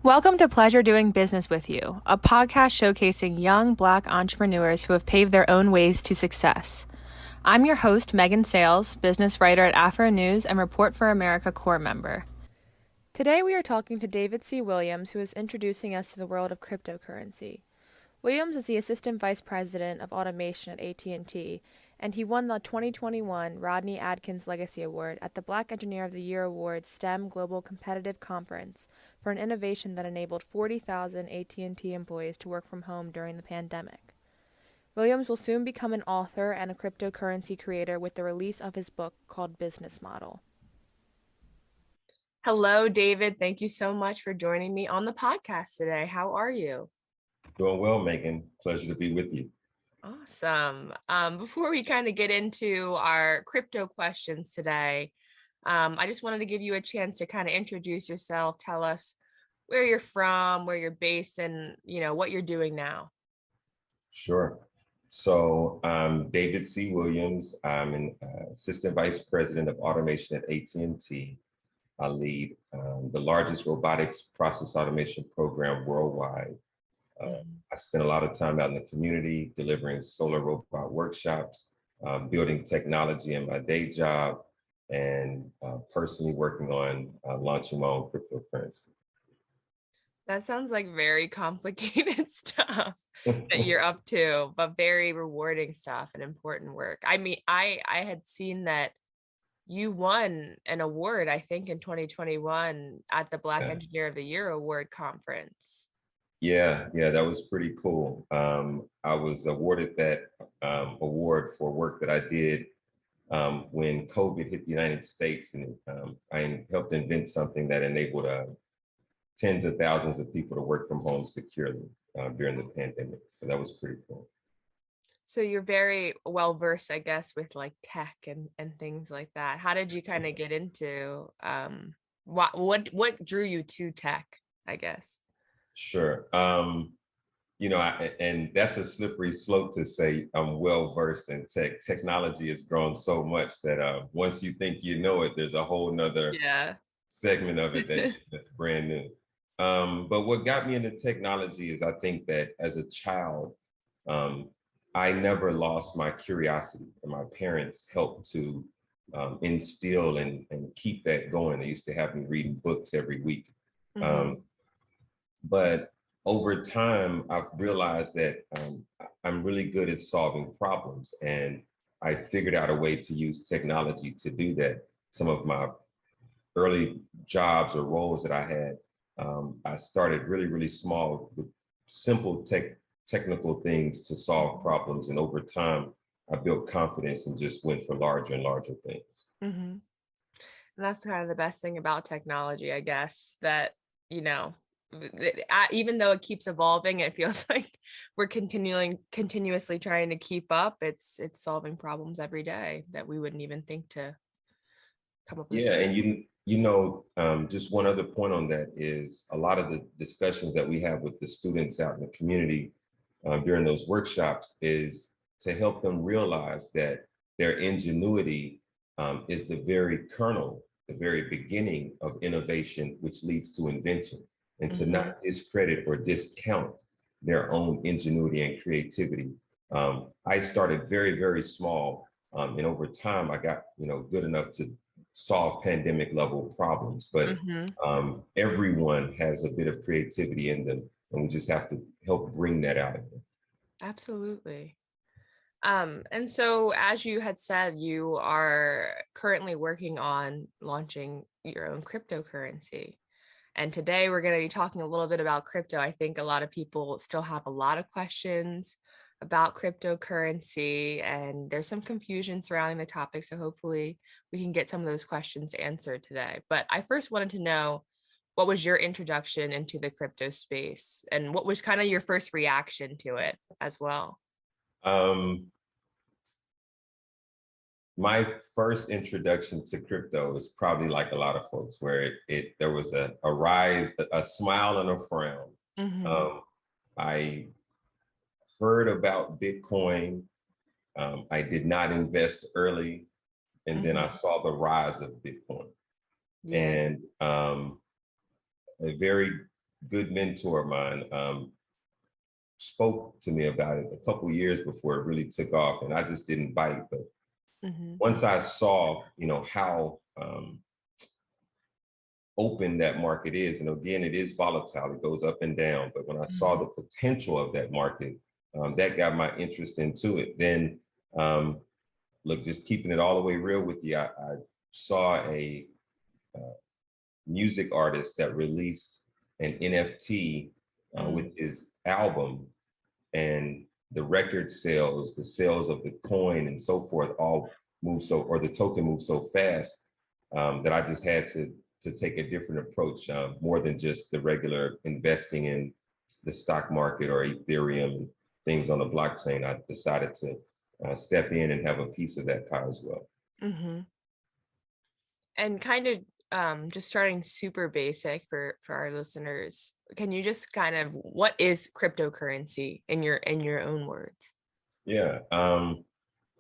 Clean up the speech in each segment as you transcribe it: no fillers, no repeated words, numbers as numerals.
Welcome to Pleasure Doing Business with You, a podcast showcasing young Black entrepreneurs who have paved their own ways to success. I'm your host, Megan Sayles, business writer at Afro News and Report for America Core member. Today we are talking to David C. Williams, who is introducing us to the world of cryptocurrency. Williams is the Assistant Vice President of Automation at AT&T, and he won the 2021 Rodney Adkins Legacy Award at the Black Engineer of the Year Awards STEM Global Competitive Conference for an innovation that enabled 40,000 AT&T employees to work from home during the pandemic. Williams will soon become an author and a cryptocurrency creator with the release of his book called Business Model. Hello, David. Thank you so much for joining me on the podcast today. How are you? Doing well, Megan. Pleasure to be with you. Awesome. Before we kind of get into our crypto questions today, I just wanted to give you a chance to kind of introduce yourself, tell us where you're from, where you're based, and what you're doing now. Sure. So I'm David C. Williams. I'm an Assistant Vice President of Automation at AT&T. I lead the largest robotics process automation program worldwide. I spend a lot of time out in the community delivering solar robot workshops, building technology in my day job, and personally working on launching my own cryptocurrency. That sounds like very complicated stuff that you're up to, but very rewarding stuff and important work. I mean, I had seen that you won an award, I think, in 2021 at the Black Engineer of the Year Award conference. Yeah, that was pretty cool. I was awarded that award for work that I did when COVID hit the United States, and I helped invent something that enabled tens of thousands of people to work from home securely during the pandemic. So that was pretty cool. So you're very well versed, I guess, with like tech and things like that. How did you kind of get into what drew you to tech, I guess? Sure. And that's a slippery slope to say I'm well versed in tech. Technology has grown so much that once you think you know it, there's a whole nother segment of it that's brand new. But what got me into technology is I think that as a child, I never lost my curiosity, and my parents helped to instill and keep that going. They used to have me reading books every week. But over time, I've realized that I'm really good at solving problems, and I figured out a way to use technology to do that. Some of my early jobs or roles that I had, I started really, really small with simple technical things to solve problems. And over time, I built confidence and just went for larger and larger things. And that's kind of the best thing about technology, I guess, that, even though it keeps evolving, it feels like we're continuously trying to keep up. It's solving problems every day that we wouldn't even think to come up with. Yeah, and just one other point on that is a lot of the discussions that we have with the students out in the community during those workshops is to help them realize that their ingenuity is the very kernel, the very beginning of innovation, which leads to invention. And to not discredit or discount their own ingenuity and creativity. I started very, very small, and over time I got good enough to solve pandemic level problems. But everyone has a bit of creativity in them, and we just have to help bring that out of them. Absolutely. And so, as you had said, you are currently working on launching your own cryptocurrency. And today we're going to be talking a little bit about crypto. I think a lot of people still have a lot of questions about cryptocurrency, and there's some confusion surrounding the topic. So hopefully we can get some of those questions answered today. But I first wanted to know, what was your introduction into the crypto space, and what was kind of your first reaction to it as well? My first introduction to crypto is probably like a lot of folks, where there was a rise, a smile and a frown. I heard about Bitcoin. I did not invest early, and then I saw the rise of Bitcoin. And a very good mentor of mine spoke to me about it a couple years before it really took off, and I just didn't bite. But once I saw, how open that market is, and again, it is volatile, it goes up and down. But when I saw the potential of that market, that got my interest into it. Then, look, just keeping it all the way real with you, I saw a music artist that released an NFT with his album, and the record sales, the sales of the coin and so forth all moved or the token moved so fast that I just had to take a different approach, more than just the regular investing in the stock market or Ethereum and things on the blockchain. I decided to step in and have a piece of that pie as well. And kind of just starting super basic for our listeners, can you just kind of, what is cryptocurrency in your own words? Yeah,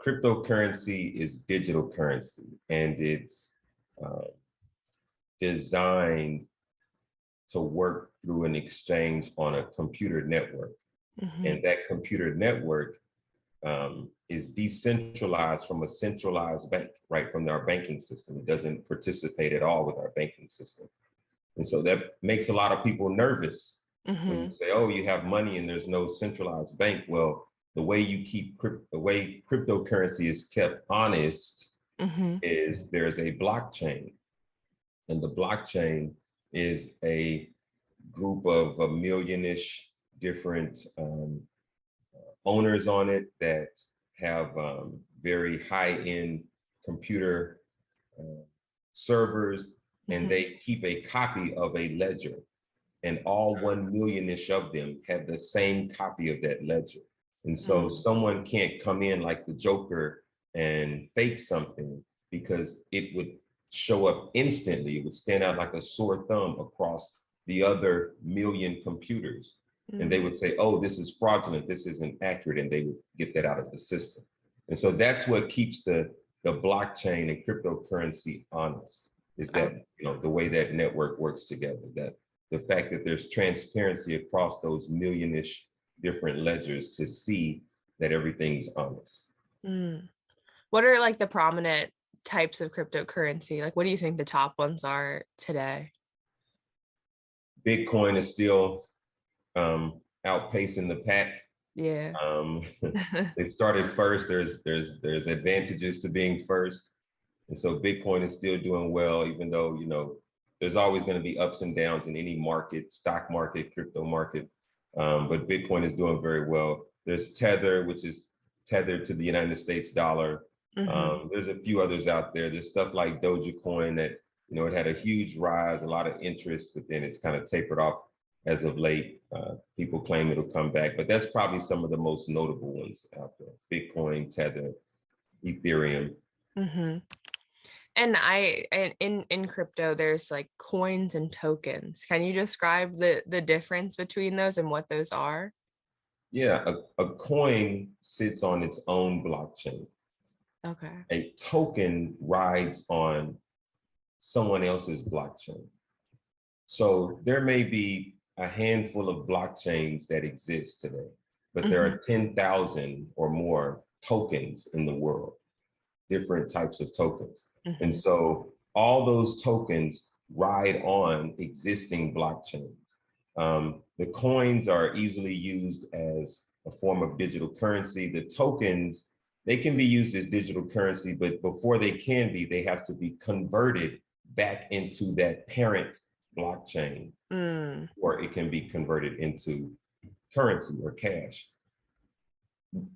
cryptocurrency is digital currency, and it's designed to work through an exchange on a computer network. And that computer network is decentralized from a centralized bank, right, from our banking system. It doesn't participate at all with our banking system. And so that makes a lot of people nervous when you say, oh, you have money and there's no centralized bank. Well, the way cryptocurrency is kept honest is there's a blockchain. And the blockchain is a group of a million-ish different owners on it that have very high-end computer servers, and they keep a copy of a ledger. And all 1 million-ish of them have the same copy of that ledger. And so someone can't come in like the Joker and fake something, because it would show up instantly. It would stand out like a sore thumb across the other million computers. And they would say, oh, this is fraudulent, this isn't accurate, and they would get that out of the system. And so that's what keeps the blockchain and cryptocurrency honest, is that the way that network works together, that the fact that there's transparency across those million-ish different ledgers to see that everything's honest. What are like the prominent types of cryptocurrency? Like, what do you think the top ones are today? Bitcoin is still outpacing the pack. Yeah. They started first. There's advantages to being first. And so Bitcoin is still doing well, even though, there's always going to be ups and downs in any market, stock market, crypto market. But Bitcoin is doing very well. There's Tether, which is tethered to the United States dollar. There's a few others out there. There's stuff like Dogecoin that, it had a huge rise, a lot of interest, but then it's kind of tapered off as of late. People claim it'll come back, but that's probably some of the most notable ones out there: Bitcoin, Tether, Ethereum. And in crypto, there's like coins and tokens. Can you describe the difference between those and what those are? Yeah, a coin sits on its own blockchain. Okay. A token rides on someone else's blockchain. So there may be a handful of blockchains that exist today, but there are 10,000 or more tokens in the world, different types of tokens. And so all those tokens ride on existing blockchains. The coins are easily used as a form of digital currency. The tokens, they can be used as digital currency, but before they can be, they have to be converted back into that parent blockchain, or it can be converted into currency or cash.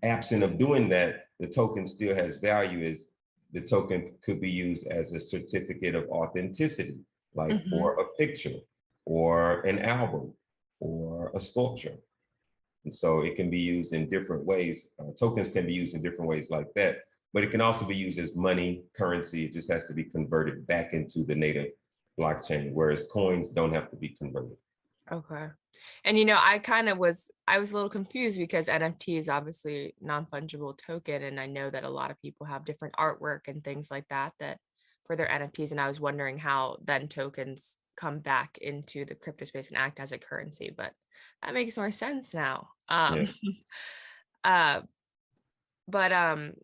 Absent of doing that, the token still has value, as the token could be used as a certificate of authenticity, like for a picture or an album or a sculpture. And so it can be used in different ways. Tokens can be used in different ways like that, but it can also be used as money, currency. It just has to be converted back into the native blockchain, whereas coins don't have to be converted. Okay. And I was a little confused because NFT is obviously non-fungible token, and I know that a lot of people have different artwork and things like that for their NFTs. And I was wondering how then tokens come back into the crypto space and act as a currency, but that makes more sense now. Yeah. uh, but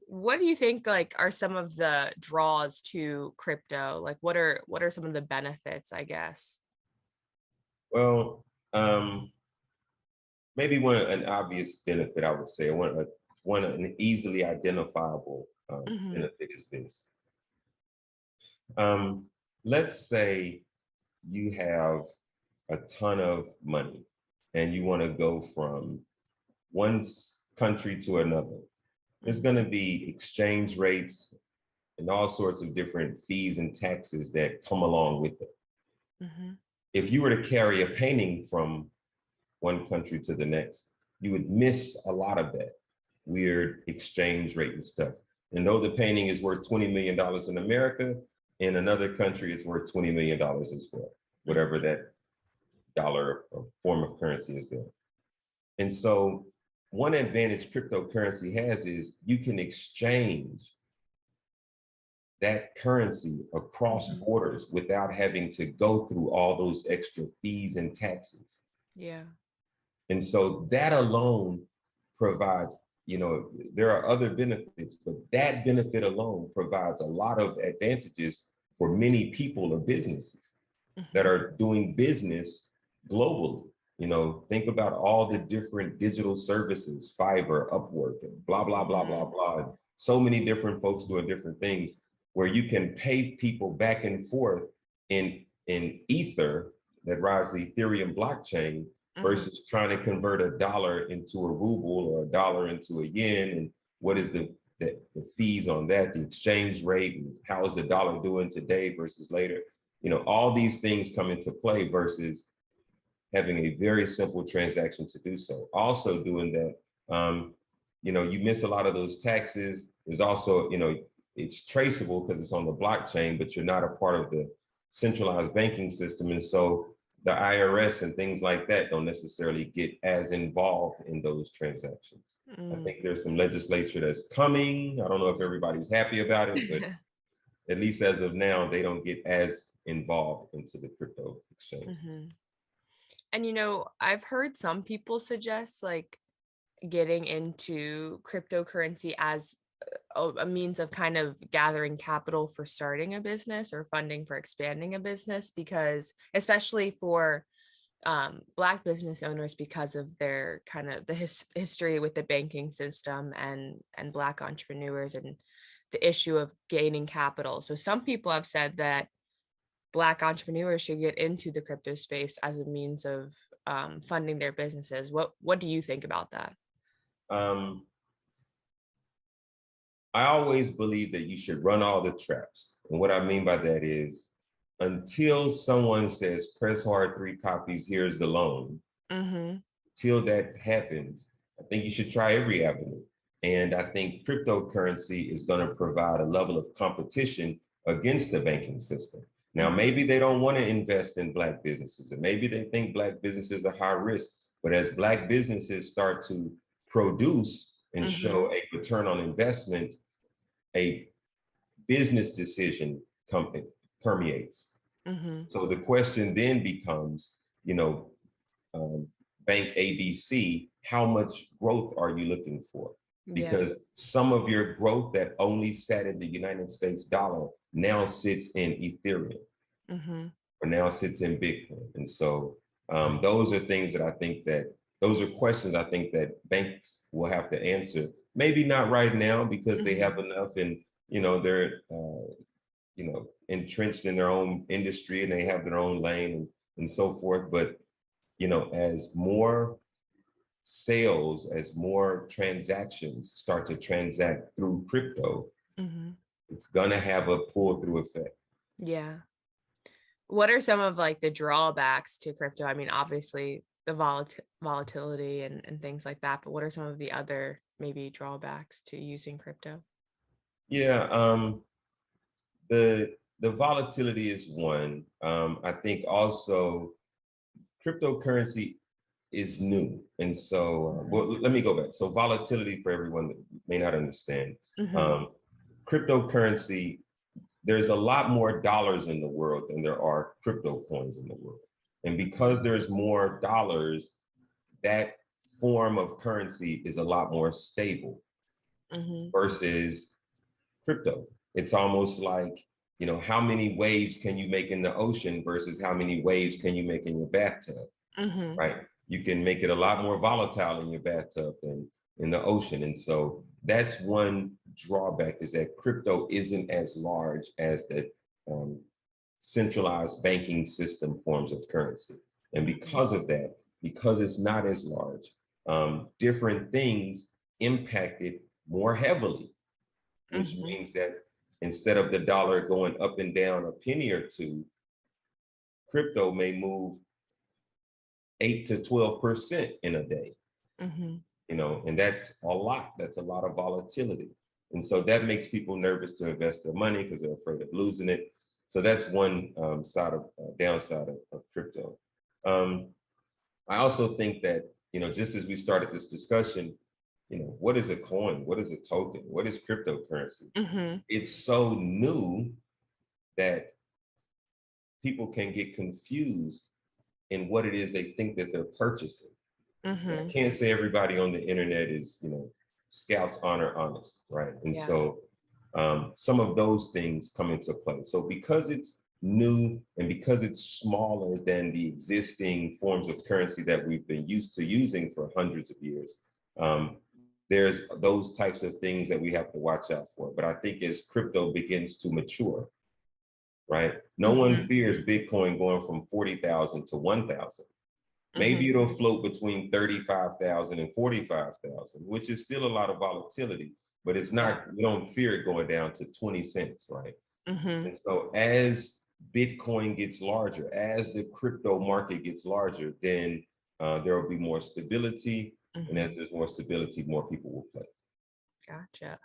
what do you think like are some of the draws to crypto? Like what are some of the benefits, I guess? Well, maybe an obvious benefit, I would say, an easily identifiable Hmm. benefit is this. Let's say you have a ton of money and you want to go from one country to another. There's going to be exchange rates and all sorts of different fees and taxes that come along with it. Hmm. If you were to carry a painting from one country to the next, you would miss a lot of that weird exchange rate and stuff. And though the painting is worth $20 million in America, in another country, it's worth $20 million as well, whatever that dollar or form of currency is there. And so one advantage cryptocurrency has is you can exchange that currency across borders without having to go through all those extra fees and taxes. Yeah. And so that alone provides, there are other benefits, but that benefit alone provides a lot of advantages for many people or businesses that are doing business globally. Think about all the different digital services, Fiverr, Upwork, and blah, blah, blah, blah, blah. And so many different folks doing different things where you can pay people back and forth in Ether that rides the Ethereum blockchain versus trying to convert a dollar into a ruble or a dollar into a yen. And what is the fees on that, the exchange rate, and how is the dollar doing today versus later? All these things come into play versus having a very simple transaction to do so. Also doing that, you miss a lot of those taxes. There's also, it's traceable because it's on the blockchain, but you're not a part of the centralized banking system. And so the IRS and things like that don't necessarily get as involved in those transactions. I think there's some legislature that's coming. I don't know if everybody's happy about it, but at least as of now, they don't get as involved into the crypto exchanges. And I've heard some people suggest like getting into cryptocurrency as a means of kind of gathering capital for starting a business or funding for expanding a business, because especially for Black business owners, because of their kind of the history with the banking system and Black entrepreneurs and the issue of gaining capital. So some people have said that Black entrepreneurs should get into the crypto space as a means of funding their businesses. What do you think about that? I always believe that you should run all the traps. And what I mean by that is until someone says, press hard 3 copies, here's the loan, till that happens, I think you should try every avenue. And I think cryptocurrency is going to provide a level of competition against the banking system. Now, maybe they don't want to invest in Black businesses, and maybe they think Black businesses are high risk, but as Black businesses start to produce and show a return on investment, a business decision permeates. So the question then becomes, Bank ABC, how much growth are you looking for? Because some of your growth that only sat in the United States dollar now sits in Ethereum, or now sits in Bitcoin. And so those are things that I think those are questions I think that banks will have to answer. Maybe not right now because they have enough and, they're, entrenched in their own industry and they have their own lane and so forth. But, as more sales, as more transactions start to transact through crypto, it's gonna have a pull through effect. Yeah. What are some of like the drawbacks to crypto? I mean, obviously the volatility and things like that, but what are some of the other maybe drawbacks to using crypto? Yeah, the volatility is one. I think also cryptocurrency is new. And so, well, let me go back. So volatility, for everyone that may not understand, cryptocurrency there's a lot more dollars in the world than there are crypto coins in the world. And because there's more dollars, that form of currency is a lot more stable versus crypto. It's almost like, how many waves can you make in the ocean versus how many waves can you make in your bathtub, right? You can make it a lot more volatile in your bathtub than in the ocean. And so that's one drawback, is that crypto isn't as large as the centralized banking system forms of currency. And because of that, because it's not as large, different things impact it more heavily, which means that instead of the dollar going up and down a penny or two, crypto may move 8 to 12% in a day. And that's a lot. That's a lot of volatility. And so that makes people nervous to invest their money because they're afraid of losing it. So that's one downside of crypto. I also think that, just as we started this discussion, what is a coin? What is a token? What is cryptocurrency? It's so new that people can get confused in what it is they think that they're purchasing. I can't say everybody on the internet is, Scouts honor honest, right? And so some of those things come into play. So because it's new and because it's smaller than the existing forms of currency that we've been used to using for hundreds of years, there's those types of things that we have to watch out for. But I think as crypto begins to mature, right? No one fears Bitcoin going from 40,000 to 1,000. Maybe it'll float between 35,000 and 45,000, which is still a lot of volatility, but it's not, we don't fear it going down to 20 cents, right? And so as Bitcoin gets larger, as the crypto market gets larger, then there will be more stability. And as there's more stability, more people will play. Gotcha.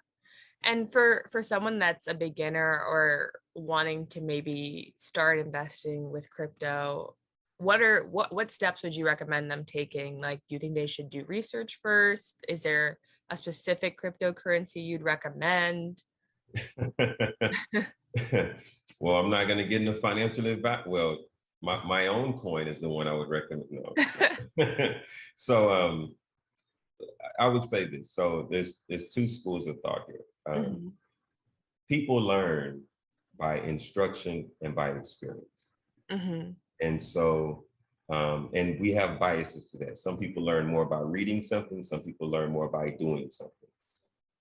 And for someone that's a beginner or wanting to maybe start investing with crypto, what steps would you recommend them taking? Like, do you think they should do research first? Is there a specific cryptocurrency you'd recommend? Well, I'm not going to get into financial advice. Well, my own coin is the one I would recommend. No. So I would say this. So there's two schools of thought here. People learn by instruction and by experience. And so, and we have biases to that. Some people learn more by reading something. Some people learn more by doing something.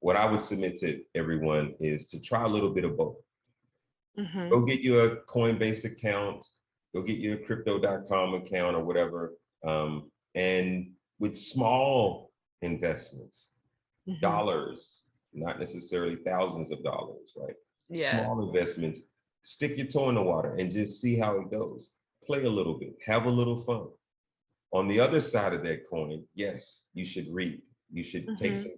What I would submit to everyone is to try a little bit of both. Go get you a Coinbase account, go get you a crypto.com account or whatever. And with small investments, dollars, not necessarily thousands of dollars, right? Small investments, stick your toe in the water and just see how it goes. Play a little bit, have a little fun. On the other side of that coin, yes, you should read. You should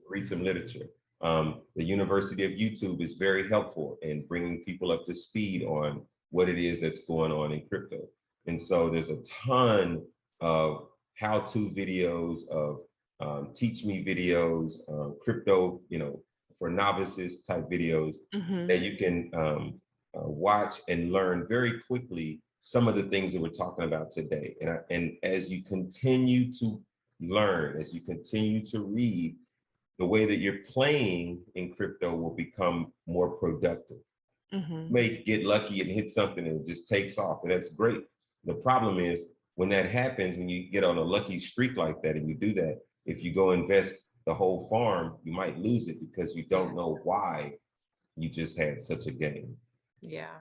read some literature. The University of YouTube is very helpful in bringing people up to speed on what it is that's going on in crypto. And so there's a ton of how-to videos, of teach me videos, crypto, for novices type videos that you can watch and learn very quickly some of the things that we're talking about today. And as you continue to learn, as you continue to read, the way that you're playing in crypto will become more productive. You may get lucky and hit something and it just takes off, and that's great. The problem is when that happens, when you get on a lucky streak like that and you do that, if you go invest the whole farm, you might lose it because you don't know why you just had such a gain. Yeah.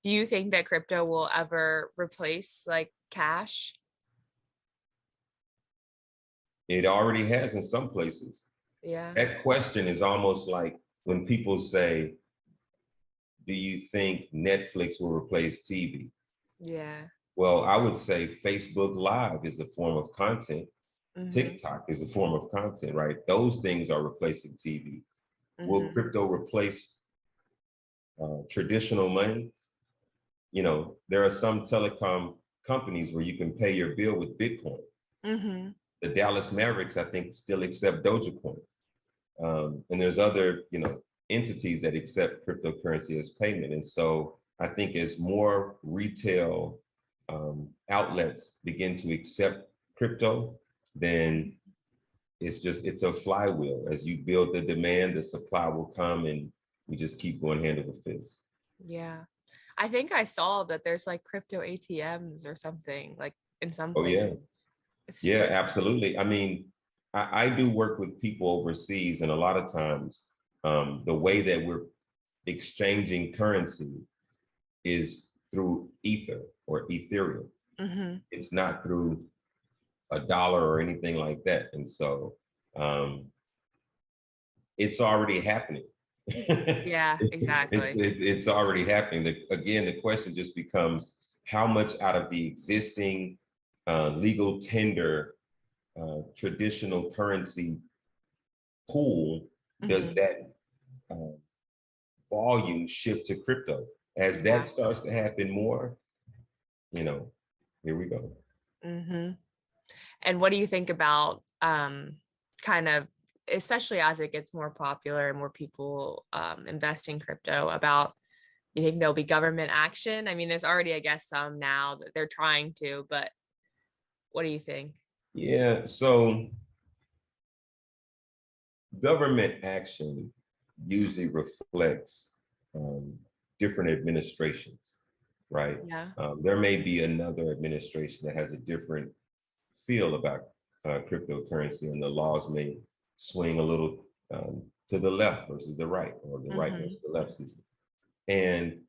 Do you think that crypto will ever replace like cash? It already has in some places. Yeah. That question is almost like when people say, do you think Netflix will replace TV? Yeah. Well, I would say Facebook Live is a form of content. TikTok is a form of content, right? Those things are replacing TV. Will crypto replace traditional money? There are some telecom companies where you can pay your bill with Bitcoin. The Dallas Mavericks, I think, still accept Dogecoin. And there's other, entities that accept cryptocurrency as payment. And so I think as more retail outlets begin to accept crypto, then it's a flywheel. As you build the demand, the supply will come, and we just keep going hand over fist. Yeah. I think I saw that there's like crypto ATMs or something like in some Oh, places. yeah. Yeah, absolutely. I mean, I do work with people overseas, and a lot of times the way that we're exchanging currency is through Ether or Ethereum. Mm-hmm. It's not through a dollar or anything like that. And so it's already happening. Yeah, exactly. It's already happening. Again, the question just becomes how much out of the existing legal tender traditional currency pool does that volume shift to crypto? As that starts to happen more, here we go. Mm-hmm. And what do you think about kind of, especially as it gets more popular and more people invest in crypto, about, you think there'll be government action? I mean, there's already, I guess, some now that they're trying to, but what do you think? Yeah, so government action usually reflects different administrations, right? Yeah. There may be another administration that has a different feel about cryptocurrency, and the laws may swing a little to the left versus the right, or the right versus the left, excuse me. And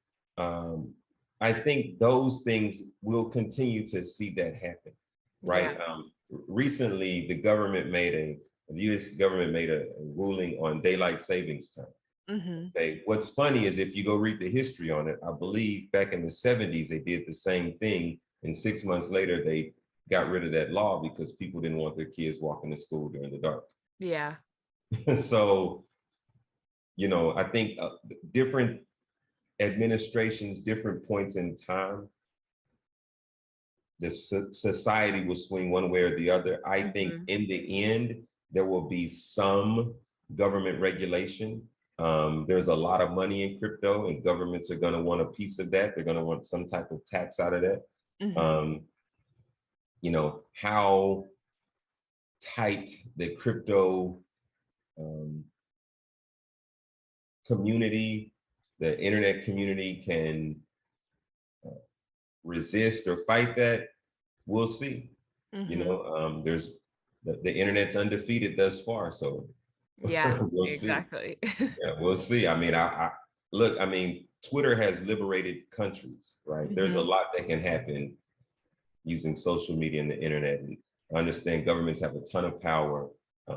I think those things will continue to see that happen, right? Yeah. Recently, the U.S. government made a ruling on daylight savings time. Okay, what's funny is if you go read the history on it, I believe back in the 70s, they did the same thing. And 6 months later, they got rid of that law because people didn't want their kids walking to school during the dark. Yeah. So, I think different administrations, different points in time, the society will swing one way or the other. I think in the end, there will be some government regulation. There's a lot of money in crypto, and governments are going to want a piece of that. They're going to want some type of tax out of that. How tight the crypto community, the internet community can resist or fight that, we'll see. There's the internet's undefeated thus far, so Yeah, we'll exactly. see. Yeah, we'll see. I mean, I look. I mean, Twitter has liberated countries, right? There's a lot that can happen using social media and the internet. And I understand governments have a ton of power.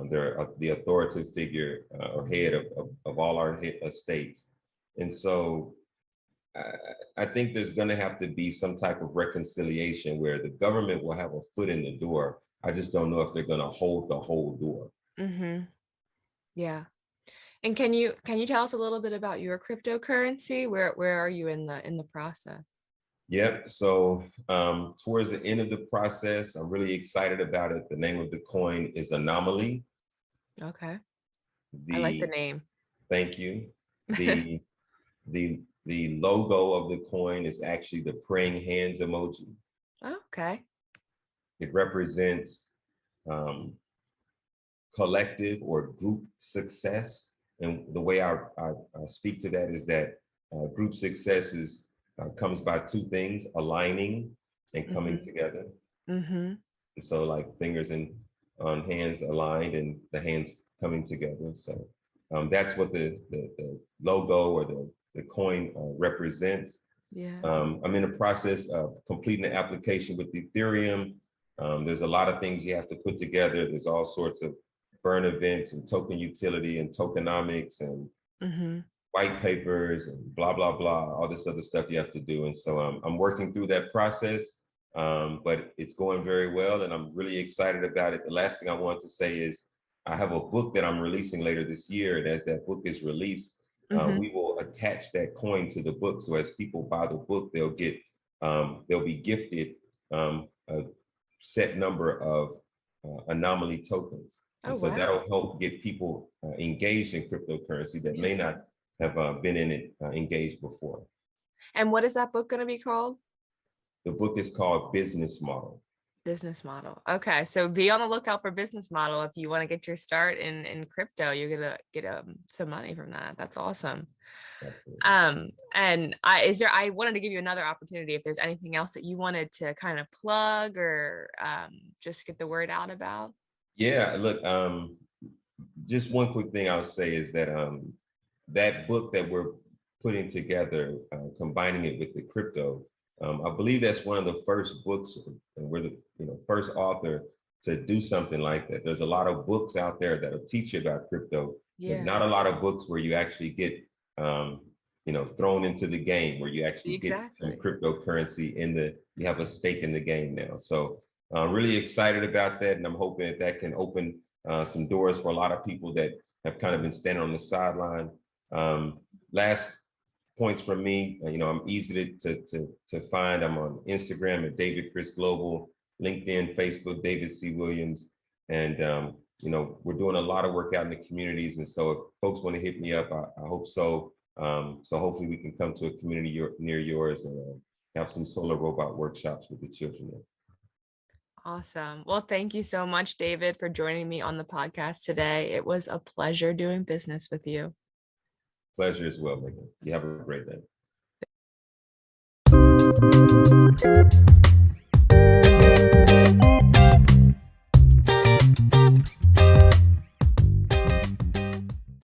They're the authoritative figure or head of all our states, and so I think there's going to have to be some type of reconciliation where the government will have a foot in the door. I just don't know if they're going to hold the whole door. Yeah. And can you tell us a little bit about your cryptocurrency? Where are you in the process? Yep. So towards the end of the process, I'm really excited about it. The name of the coin is Anomaly. Okay. I like the name. Thank you. The logo of the coin is actually the praying hands emoji. Okay. It represents collective or group success. And the way I speak to that is that group success comes by two things: aligning and coming together. And so, like fingers on hands aligned and the hands coming together. So that's what the logo or the coin represents. Yeah. I'm in the process of completing the application with Ethereum. There's a lot of things you have to put together. There's all sorts of burn events and token utility and tokenomics and white papers and blah, blah, blah, all this other stuff you have to do. And so I'm working through that process, but it's going very well and I'm really excited about it. The last thing I want to say is I have a book that I'm releasing later this year. And as that book is released, we will attach that coin to the book. So as people buy the book, they'll be gifted a set number of Anomaly tokens. And so that'll help get people engaged in cryptocurrency that may not have been in it, engaged before. And what is that book going to be called? The book is called Business Model. Business Model. Okay, so be on the lookout for Business Model. If you want to get your start in crypto, you're gonna get some money from that. That's awesome. Absolutely. And I wanted to give you another opportunity if there's anything else that you wanted to kind of plug or just get the word out about. Yeah, look, just one quick thing I'll say is that that book that we're putting together, combining it with the crypto, I believe that's one of the first books, and we're the first author to do something like that. There's a lot of books out there that'll teach you about crypto, but not a lot of books where you actually get thrown into the game, where you actually get some cryptocurrency you have a stake in the game now. So I'm really excited about that, and I'm hoping that can open some doors for a lot of people that have kind of been standing on the sideline. Last points from me, I'm easy to find. I'm on Instagram at David Chris Global, LinkedIn, Facebook, David C. Williams. And, we're doing a lot of work out in the communities. And so if folks want to hit me up, I hope so. So hopefully we can come to a community near yours and have some solar robot workshops with the children there. Awesome. Well, thank you so much, David, for joining me on the podcast today. It was a pleasure doing business with you. Pleasure as well, Megan. You have a great day.